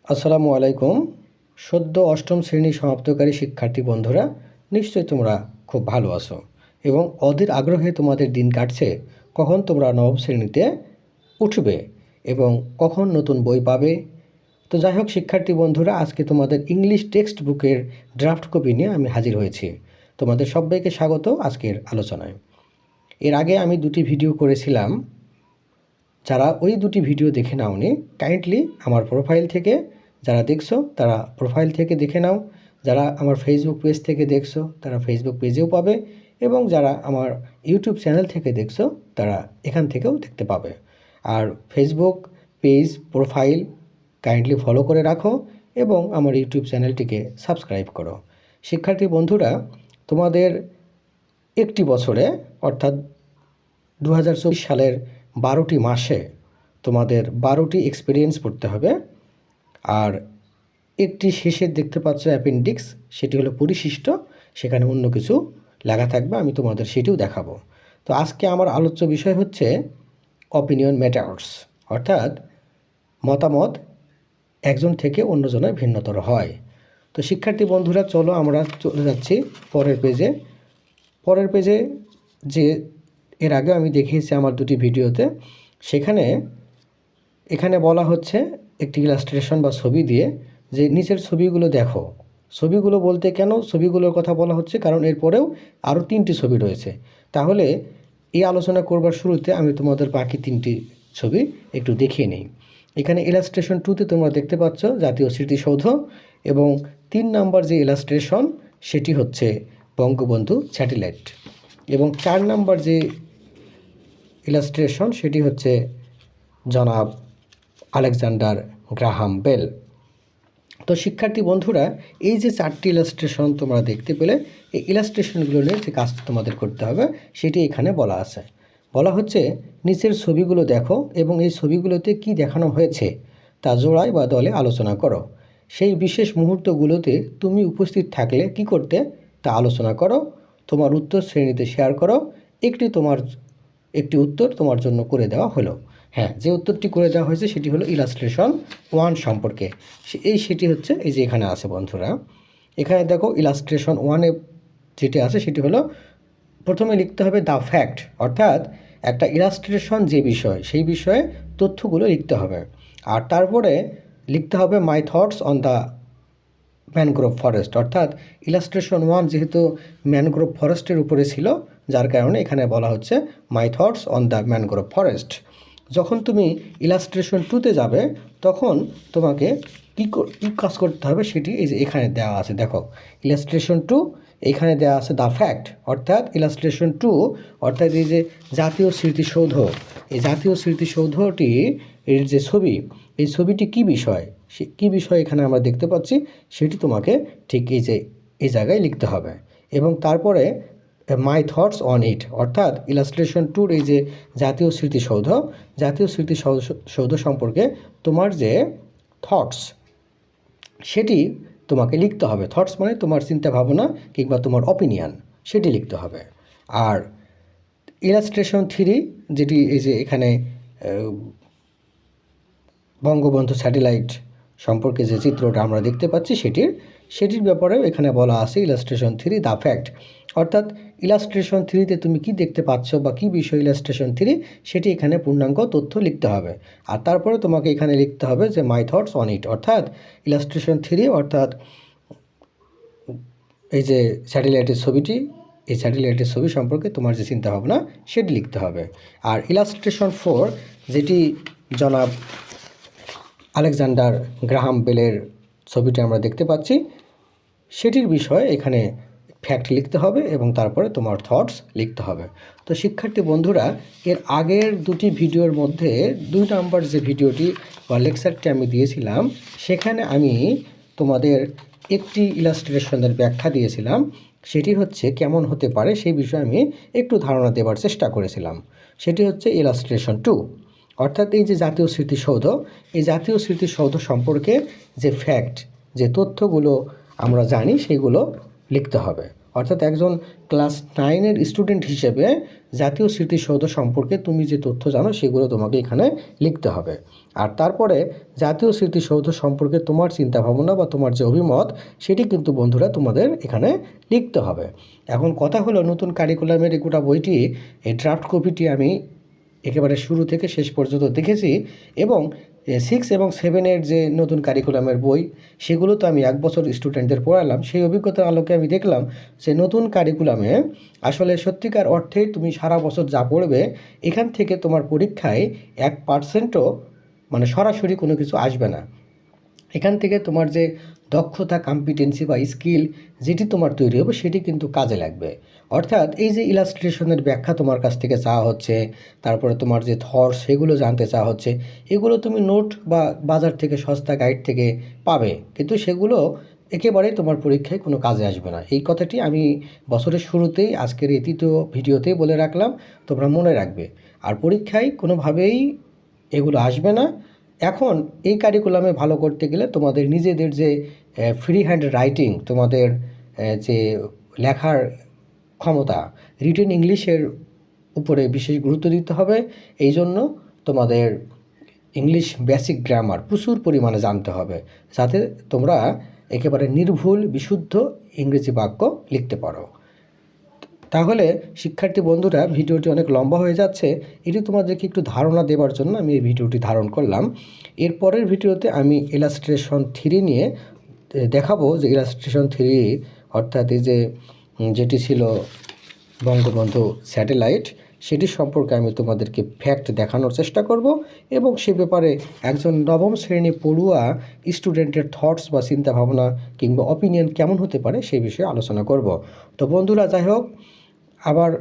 আসসালামু আলাইকুম। সদ্য অষ্টম শ্রেণী সমাপ্তকারী শিক্ষার্থী বন্ধুরা, নিশ্চয়ই তোমরা খুব ভালো আছো এবং অধীর আগ্রহে তোমাদের দিন কাটছে কখন তোমরা নবম শ্রেণীতে উঠবে এবং কখন নতুন বই পাবে। তো যাই হোক শিক্ষার্থী বন্ধুরা, আজকে তোমাদের ইংলিশ টেক্সট বুকের ড্রাফট কপি নিয়ে আমি হাজির হয়েছি। তোমাদের সবাইকে স্বাগত আজকের আলোচনায়। এর আগে আমি দুটি ভিডিও করেছিলাম। যারা ওই দুটি ভিডিও দেখে নাওনি, কাইন্ডলি আমার প্রোফাইল থেকে যারা দেখছো তারা প্রোফাইল থেকে দেখে নাও। যারা আমার ফেসবুক পেজ থেকে দেখছো তারা ফেসবুক পেজেও পাবে এবং যারা আমার ইউটিউব চ্যানেল থেকে দেখছো তারা এখান থেকেও দেখতে পাবে। আর Facebook page profile kindly follow করে রাখো এবং আমার ইউটিউব চ্যানেলটিকে সাবস্ক্রাইব করো। শিক্ষার্থী বন্ধুরা, তোমাদের একটি বছরে অর্থাৎ 2024 সালের 12টি মাসে তোমাদের 12টি এক্সপিরিয়েন্স পড়তে হবে। আর একটি শেষের দেখতে পাচ্ছ অ্যাপেন্ডিক্স, সেটি হলো পরিশিষ্ট, সেখানে অন্য কিছু লেখা থাকবে, আমি তোমাদের সেটিও দেখাবো। তো আজকে আমার আলোচ্য বিষয় হচ্ছে অপিনিয়ন ম্যাটার্স, অর্থাৎ মতামত একজন থেকে অন্যজনের ভিন্নতর হয়। তো শিক্ষার্থী বন্ধুরা, চলো আমরা চলে যাচ্ছি পরের পেজে যে এর আগে আমি দেখিয়েছি আমার দুটি ভিডিওতে। এখানে বলা হচ্ছে একটি ইলাস্ট্রেশন বা ছবি দিয়ে যে নিচের ছবিগুলো দেখো। ছবিগুলো বলতে কেন ছবিগুলোর কথা বলা হচ্ছে, কারণ এরপরেও আরও 3টি ছবি রয়েছে। তাহলে এই আলোচনা করবার শুরুতে আমি তোমাদের বাকি 3টি ছবি একটু দেখিয়ে নিই। এখানে ইলাস্ট্রেশন 2তে তোমরা দেখতে পাচ্ছ জাতীয় স্মৃতিসৌধ এবং 3 নাম্বার যে ইলাস্ট্রেশন সেটি হচ্ছে বঙ্গবন্ধু স্যাটেলাইট এবং 4 নাম্বার যে ইলাস্ট্রেশন সেটি হচ্ছে জনাব আলেকজান্ডার গ্রাহাম বেল। তো শিক্ষার্থী বন্ধুরা, এই যে 4টি ইলাস্ট্রেশন তোমরা দেখতে পেলে, এই ইলাস্ট্রেশনগুলো নিয়ে যে কাজটা তোমাদের করতে হবে সেটি এখানে বলা আছে। বলা হচ্ছে নিচের ছবিগুলো দেখো এবং এই ছবিগুলোতে কি দেখানো হয়েছে তা জোড়ায় বা দলে আলোচনা করো। সেই বিশেষ মুহূর্তগুলোতে তুমি উপস্থিত থাকলে কি করতে তা আলোচনা করো। তোমার উত্তর শ্রেণীতে শেয়ার করো। একটি উত্তর তোমার জন্য করে দেওয়া হলো। হ্যাঁ, যে উত্তরটি করে দেওয়া হয়েছে সেটি হলো ইলাস্ট্রেশন 1 সম্পর্কে। সেটি হচ্ছে এই যে এখানে আছে বন্ধুরা। এখানে দেখো ইলাস্ট্রেশন 1-এ যেটি আছে সেটি হলো, প্রথমে লিখতে হবে দ্য ফ্যাক্ট, অর্থাৎ একটা ইলাস্ট্রেশন যে বিষয় সেই বিষয়ে তথ্যগুলো লিখতে হবে। আর তারপরে লিখতে হবে মাই thoughts on the mangrove forest, অর্থাৎ ইলাস্ট্রেশন 1 যেহেতু ম্যানগ্রোভ ফরেস্টের উপরে ছিল, যার কারণে এখানে বলা হচ্ছে মাই thoughts on the mangrove forest. যখন তুমি ইলাস্ট্রেশন 2তে যাবে তখন তোমাকে কী কাজ করতে হবে সেটি এই যে এখানে দেওয়া আছে। দেখো ইলাস্ট্রেশন 2 এখানে দেওয়া আছে দ্য ফ্যাক্ট, অর্থাৎ ইলাস্ট্রেশন 2 অর্থাৎ এই যে জাতীয় স্মৃতিসৌধ, এই জাতীয় স্মৃতিসৌধটি এর যে ছবি, এই ছবিটি কী বিষয়, সে কী বিষয় এখানে আমরা দেখতে পাচ্ছি সেটি তোমাকে ঠিক এই জায়গায় লিখতে হবে। এবং তারপরে মাই থটস অন ইট, অর্থাৎ ইলাস্ট্রেশন 2-র এই যে জাতীয় স্মৃতিসৌধ সম্পর্কে তোমার যে থটস সেটি তোমাকে লিখতে হবে। থটস মানে তোমার চিন্তা ভাবনা কিংবা তোমার অপিনিয়ন, সেটি লিখতে হবে। আর ইলাস্ট্রেশন 3 যেটি এই যে এখানে বঙ্গবন্ধু স্যাটেলাইট সম্পর্কে যে চিত্রটা আমরা দেখতে পাচ্ছি সেটির ব্যাপারেও এখানে বলা আছে ইলাস্ট্রেশন 3 দ্য ফ্যাক্ট, অর্থাৎ ইলাস্ট্রেশন 3-তে তুমি কি দেখতে পাচ্ছ বা কী বিষয় ইলাস্ট্রেশন 3 সেটি এখানে পূর্ণাঙ্গ তথ্য লিখতে হবে। আর তারপরে তোমাকে এখানে লিখতে হবে যে মাই থটস অন ইট, অর্থাৎ ইলাস্ট্রেশন 3 অর্থাৎ এই যে এই স্যাটেলাইটের ছবি সম্পর্কে তোমার যে চিন্তাভাবনা সেটি লিখতে হবে। আর ইলাস্ট্রেশন 4 যেটি জনাব আলেকজান্ডার গ্রাহাম বেলের ছবিটি আমরা দেখতে পাচ্ছি সেটির বিষয়ে এখানে ফ্যাক্ট লিখতে হবে এবং তারপরে তোমার থটস লিখতে হবে। তো শিক্ষার্থী বন্ধুরা, এর আগের দুটি ভিডিওর মধ্যে 2 নাম্বার যে ভিডিওটি বা লেকচারটি আমি দিয়েছিলাম সেখানে আমি তোমাদের একটি ইলাস্ট্রেশনের ব্যাখ্যা দিয়েছিলাম। সেটি হচ্ছে কেমন হতে পারে সেই বিষয়ে আমি একটু ধারণা দেওয়ার চেষ্টা করেছিলাম। সেটি হচ্ছে ইলাস্ট্রেশন 2, অর্থাৎ এই যে জাতীয় স্মৃতিসৌধ, এই জাতীয় স্মৃতিসৌধ সম্পর্কে যে ফ্যাক্ট, যে তথ্যগুলো আমরা জানি সেগুলো লিখতে হবে। অর্থাৎ একজন ক্লাস 9-এর স্টুডেন্ট হিসেবে জাতীয় স্মৃতিসৌধ সম্পর্কে তুমি যে তথ্য জানো সেগুলো তোমাকে এখানে লিখতে হবে। আর তারপরে জাতীয় স্মৃতিসৌধ সম্পর্কে তোমার চিন্তাভাবনা বা তোমার যে অভিমত সেটি কিন্তু বন্ধুরা তোমাদের এখানে লিখতে হবে। এখন কথা হলো, নতুন কারিকুলামের এই গোটা বইটি, এই ড্রাফট কপিটি আমি একেবারে শুরু থেকে শেষ পর্যন্ত দেখেছি, এবং 6 এবং 7-এর যে নতুন কারিকুলামের বই সেগুলো তো আমি 1 বছর স্টুডেন্টদের পড়ালাম। সেই অভিজ্ঞতার আলোকে আমি দেখলাম যে নতুন কারিকুলামে আসলে সত্যিকার অর্থেই তুমি সারা বছর যা পড়বে এখান থেকে তোমার পরীক্ষায় 1%ও মানে সরাসরি কোনো কিছু আসবে না। এখান থেকে তোমার যে দক্ষতা, কম্পিটেন্সি বা স্কিল যেটি তোমার তৈরি হবে সেটি কিন্তু কাজে লাগবে। অর্থাৎ এই যে ইলাস্ট্রেশনের ব্যাখ্যা তোমার কাছ থেকে চাওয়া হচ্ছে, তারপরে তোমার যে থটস সেগুলো জানতে চাওয়া হচ্ছে, এগুলো তুমি নোট বা বাজার থেকে সস্তা গাইড থেকে পাবে, কিন্তু সেগুলো একেবারেই তোমার পরীক্ষায় কোনো কাজে আসবে না। এই কথাটি আমি বছরের শুরুতেই আজকের এই তৃতীয় ভিডিওতেই বলে রাখলাম, তোমরা মনে রাখবে। আর পরীক্ষায় কোনোভাবেই এগুলো আসবে না। এখন এই কারিকুলামে ভালো করতে গেলে তোমাদের নিজেদের যে ফ্রি হ্যান্ড রাইটিং, তোমাদের যে লেখার ক্ষমতা, রিটেন ইংলিশের উপরে বিশেষ গুরুত্ব দিতে হবে। এই জন্য তোমাদের ইংলিশ বেসিক গ্রামার প্রচুর পরিমাণে জানতে হবে, যাতে তোমরা একেবারে নির্ভুল বিশুদ্ধ ইংরেজি বাক্য লিখতে পারো। তাহলে শিক্ষার্থী বন্ধুরা, ভিডিওটি অনেক লম্বা হয়ে যাচ্ছে, এটি তোমাদেরকে একটু ধারণা দেওয়ার জন্য আমি এই ভিডিওটি ধারণ করলাম। এর পরের ভিডিওতে আমি ইলাস্ট্রেশন 3 নিয়ে দেখাবো যে ইলাস্ট্রেশন 3 অর্থাৎ এই যে যেটি ছিল বঙ্গবন্ধু স্যাটেলাইট, সেটি সম্পর্কে আমি তোমাদেরকে ফ্যাক্ট দেখানোর চেষ্টা করব, এবং সে ব্যাপারে একজন নবম শ্রেণী পড়ুয়া স্টুডেন্টের থটস বা চিন্তাভাবনা কিংবা অপিনিয়ন কেমন হতে পারে সেই বিষয়ে আলোচনা করব। তো বন্ধুরা, যাই হোক, আবার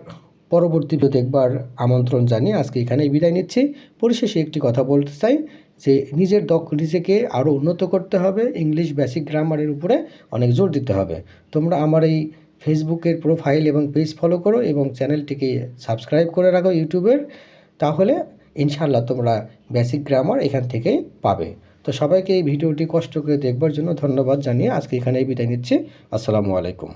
পরবর্তী ভিডিও দেখবার আমন্ত্রণ জানিয়ে আজকে এখানেই বিদায় নিচ্ছি। পরিশেষে একটি কথা বলতে চাই যে নিজেকে আরও উন্নত করতে হবে, ইংলিশ বেসিক গ্রামারের উপরে অনেক জোর দিতে হবে। তোমরা আমার এই ফেসবুকের প্রোফাইল এবং পেজ ফলো করো এবং চ্যানেলটিকে সাবস্ক্রাইব করে রাখো ইউটিউবের, তাহলে ইনশাআল্লাহ তোমরা বেসিক গ্রামার এখান থেকেই পাবে। তো সবাইকে এই ভিডিওটি কষ্ট করে দেখবার জন্য ধন্যবাদ জানিয়ে আজকে এখানেই বিদায় নিচ্ছি। আসসালামু আলাইকুম।